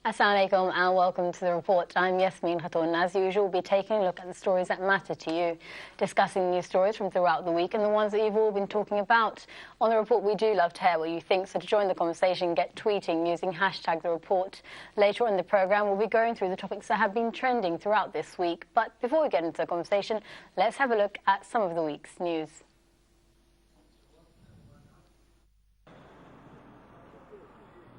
Assalamu alaikum and welcome to the report. I'm Yasmin Khatun. As usual, we'll be taking a look at the stories that matter to you, discussing news stories from throughout the week and the ones that you've all been talking about. On the report, we do love to hear what you think, so to join the conversation, get tweeting using hashtag the report. Later on in the programme, we'll be going through the topics that have been trending throughout this week. But before we get into the conversation, let's have a look at some of the week's news.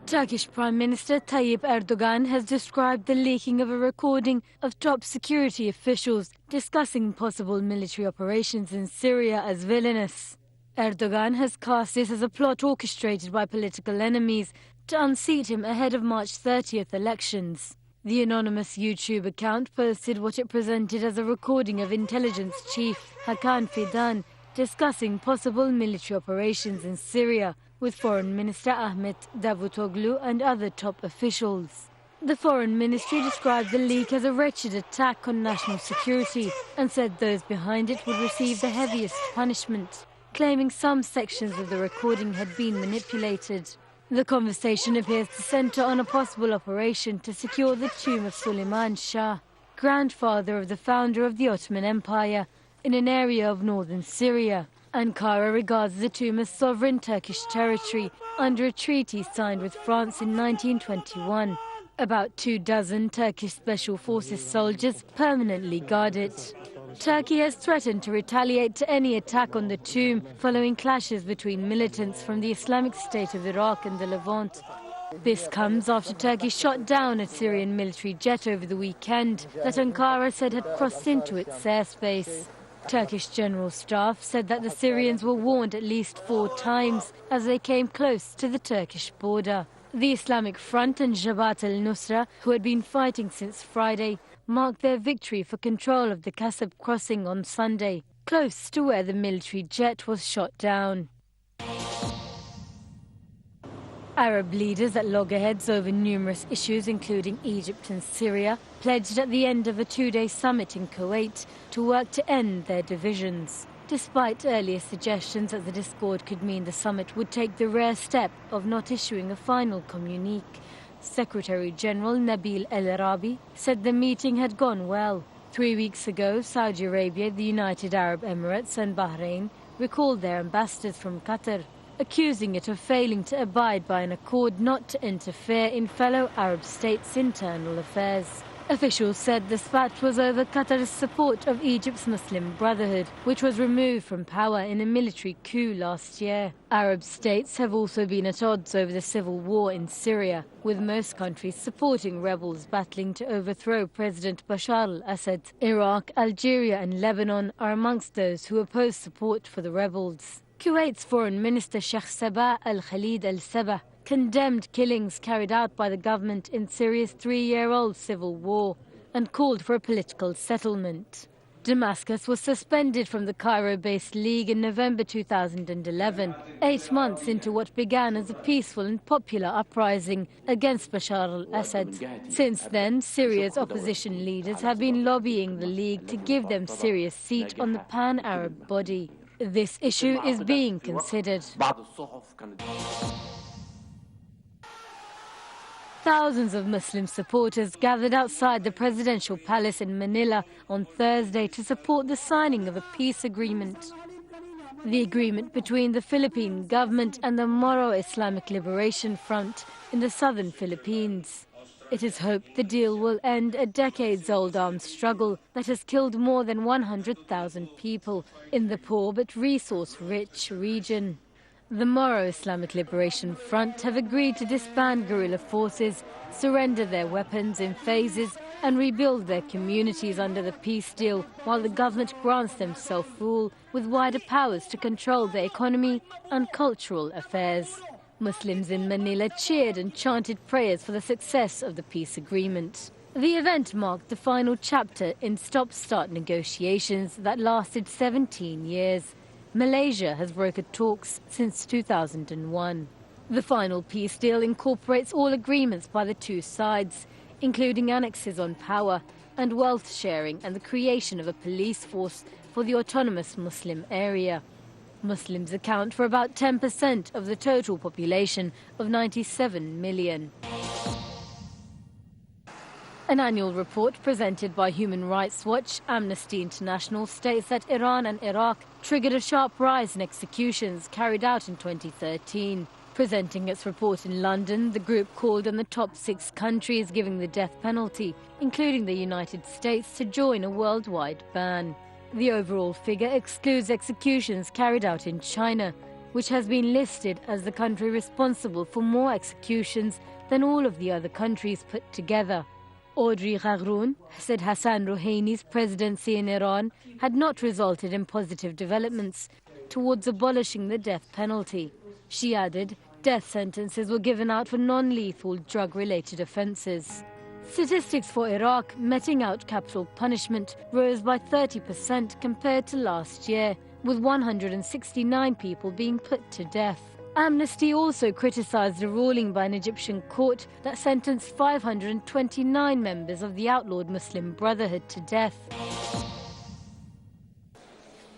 Turkish Prime Minister Tayyip Erdogan has described the leaking of a recording of top security officials discussing possible military operations in Syria as villainous. Erdogan has cast this as a plot orchestrated by political enemies to unseat him ahead of March 30th elections. The anonymous YouTube account posted what it presented as a recording of intelligence chief Hakan Fidan discussing possible military operations in Syria with Foreign Minister Ahmet Davutoglu and other top officials. The Foreign Ministry described the leak as a wretched attack on national security and said those behind it would receive the heaviest punishment, claiming some sections of the recording had been manipulated. The conversation appears to centre on a possible operation to secure the tomb of Suleiman Shah, grandfather of the founder of the Ottoman Empire, in an area of northern Syria. Ankara regards the tomb as sovereign Turkish territory under a treaty signed with France in 1921. About 24 Turkish Special Forces soldiers permanently guard it. Turkey has threatened to retaliate to any attack on the tomb following clashes between militants from the Islamic State of Iraq and the Levant. This comes after Turkey shot down a Syrian military jet over the weekend that Ankara said had crossed into its airspace. Turkish General Staff said that the Syrians were warned at least 4 times as they came close to the Turkish border. The Islamic Front and Jabhat al-Nusra, who had been fighting since Friday, marked their victory for control of the Kasab crossing on Sunday, close to where the military jet was shot down. Arab leaders at loggerheads over numerous issues, including Egypt and Syria, pledged at the end of a 2-day summit in Kuwait to work to end their divisions. Despite earlier suggestions that the discord could mean the summit would take the rare step of not issuing a final communique, Secretary General Nabil El-Arabi said the meeting had gone well. 3 weeks ago, Saudi Arabia, the United Arab Emirates and Bahrain recalled their ambassadors from Qatar, accusing it of failing to abide by an accord not to interfere in fellow Arab states' internal affairs. Officials said the spat was over Qatar's support of Egypt's Muslim Brotherhood, which was removed from power in a military coup last year. Arab states have also been at odds over the civil war in Syria, with most countries supporting rebels battling to overthrow President Bashar al-Assad. Iraq, Algeria and Lebanon are amongst those who oppose support for the rebels. Kuwait's Foreign Minister Sheikh Sabah al-Khalid al-Sabah condemned killings carried out by the government in Syria's 3-year-old civil war and called for a political settlement. Damascus was suspended from the Cairo-based League in November 2011, 8 months into what began as a peaceful and popular uprising against Bashar al-Assad. Since then, Syria's opposition leaders have been lobbying the League to give them Syria's seat on the pan-Arab body. This issue is being considered. Thousands of Muslim supporters gathered outside the presidential palace in Manila on Thursday to support the signing of a peace agreement. The agreement between the Philippine government and the Moro Islamic Liberation Front in the southern Philippines. It is hoped the deal will end a decades-old armed struggle that has killed more than 100,000 people in the poor but resource-rich region. The Moro Islamic Liberation Front have agreed to disband guerrilla forces, surrender their weapons in phases and rebuild their communities under the peace deal, while the government grants them self-rule with wider powers to control their economy and cultural affairs. Muslims in Manila cheered and chanted prayers for the success of the peace agreement. The event marked the final chapter in stop-start negotiations that lasted 17 years. Malaysia has brokered talks since 2001. The final peace deal incorporates all agreements by the two sides, including annexes on power and wealth sharing and the creation of a police force for the autonomous Muslim area. Muslims account for about 10% of the total population of 97 million. An annual report presented by Human Rights Watch, Amnesty International, states that Iran and Iraq triggered a sharp rise in executions carried out in 2013. Presenting its report in London, the group called on the top 6 countries giving the death penalty, including the United States, to join a worldwide ban. The overall figure excludes executions carried out in China, which has been listed as the country responsible for more executions than all of the other countries put together. Audrey Ghagroun said Hassan Rouhani's presidency in Iran had not resulted in positive developments towards abolishing the death penalty. She added, death sentences were given out for non-lethal drug-related offences. Statistics for Iraq meting out capital punishment rose by 30% compared to last year, with 169 people being put to death. Amnesty also criticised a ruling by an Egyptian court that sentenced 529 members of the outlawed Muslim Brotherhood to death.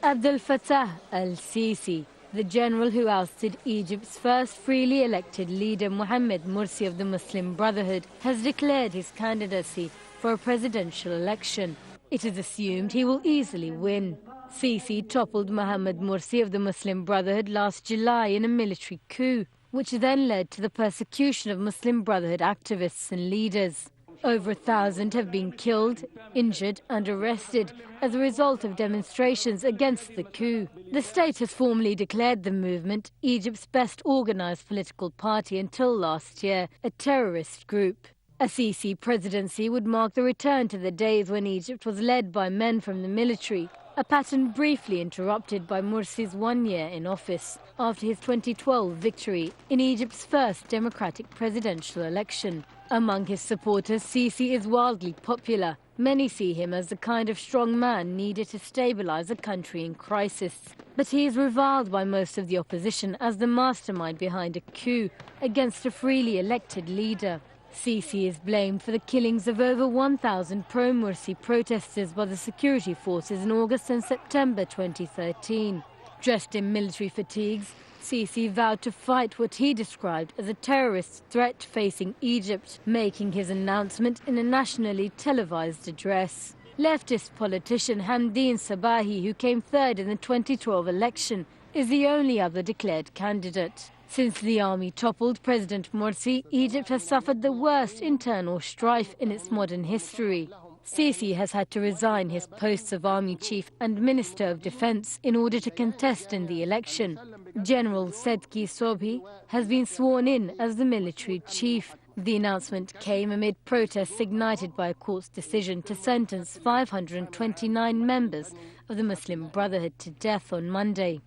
Abdel Fattah al-Sisi, the general who ousted Egypt's first freely elected leader, Mohammed Morsi of the Muslim Brotherhood, has declared his candidacy for a presidential election. It is assumed he will easily win. Sisi toppled Mohammed Morsi of the Muslim Brotherhood last July in a military coup, which then led to the persecution of Muslim Brotherhood activists and leaders. Over 1,000 have been killed, injured and arrested as a result of demonstrations against the coup. The state has formally declared the movement, Egypt's best organised political party until last year, a terrorist group. A Sisi presidency would mark the return to the days when Egypt was led by men from the military, a pattern briefly interrupted by Morsi's 1 year in office after his 2012 victory in Egypt's first democratic presidential election. Among his supporters, Sisi is wildly popular. Many see him as the kind of strong man needed to stabilize a country in crisis. But he is reviled by most of the opposition as the mastermind behind a coup against a freely elected leader. Sisi is blamed for the killings of over 1,000 pro-Morsi protesters by the security forces in August and September 2013. Dressed in military fatigues, Sisi vowed to fight what he described as a terrorist threat facing Egypt, making his announcement in a nationally televised address. Leftist politician Hamdeen Sabahi, who came third in the 2012 election, is the only other declared candidate. Since the army toppled President Morsi, Egypt has suffered the worst internal strife in its modern history. Sisi has had to resign his posts of army chief and minister of defense in order to contest in the election. General Sedki Sobhi has been sworn in as the military chief. The announcement came amid protests ignited by a court's decision to sentence 529 members of the Muslim Brotherhood to death on Monday.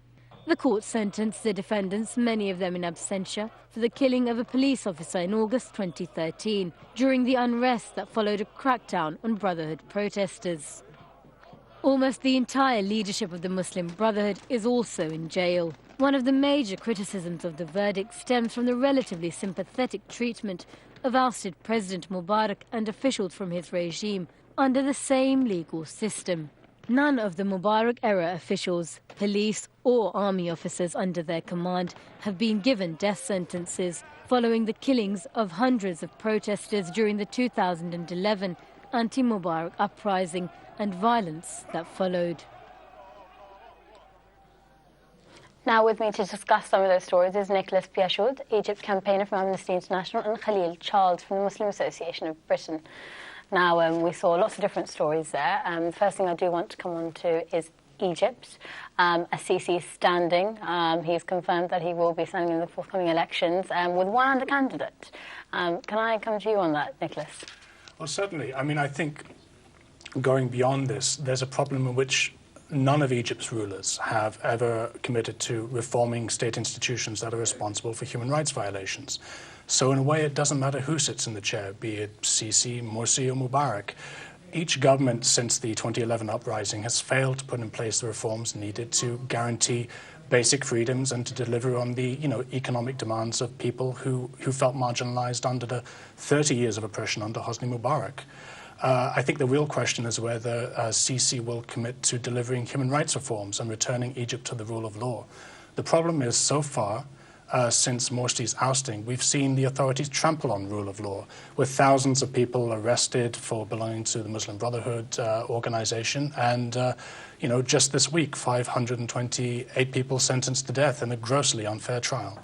The court sentenced the defendants, many of them in absentia, for the killing of a police officer in August 2013, during the unrest that followed a crackdown on Brotherhood protesters. Almost the entire leadership of the Muslim Brotherhood is also in jail. One of the major criticisms of the verdict stems from the relatively sympathetic treatment of ousted President Mubarak and officials from his regime under the same legal system. None of the Mubarak-era officials, police or army officers under their command have been given death sentences following the killings of hundreds of protesters during the 2011 anti-Mubarak uprising and violence that followed. Now with me to discuss some of those stories is Nicholas Piachaud, Egypt campaigner from Amnesty International, and Khalil Charles from the Muslim Association of Britain. Now, we saw lots of different stories there. The first thing I do want to come on to is Egypt. Sisi is standing. He's confirmed that he will be standing in the forthcoming elections with one other candidate. Can I come to you on that, Nicholas? Well, certainly. I mean, I think going beyond this, there's a problem in which none of Egypt's rulers have ever committed to reforming state institutions that are responsible for human rights violations. So in a way, it doesn't matter who sits in the chair, be it Sisi, Morsi or Mubarak. Each government since the 2011 uprising has failed to put in place the reforms needed to guarantee basic freedoms and to deliver on the economic demands of people who felt marginalized under the 30 years of oppression under Hosni Mubarak. I think the real question is whether Sisi will commit to delivering human rights reforms and returning Egypt to the rule of law. The problem is, so far, since Morsi's ousting, we've seen the authorities trample on rule of law, with thousands of people arrested for belonging to the Muslim Brotherhood organization, and just this week, 528 people sentenced to death in a grossly unfair trial.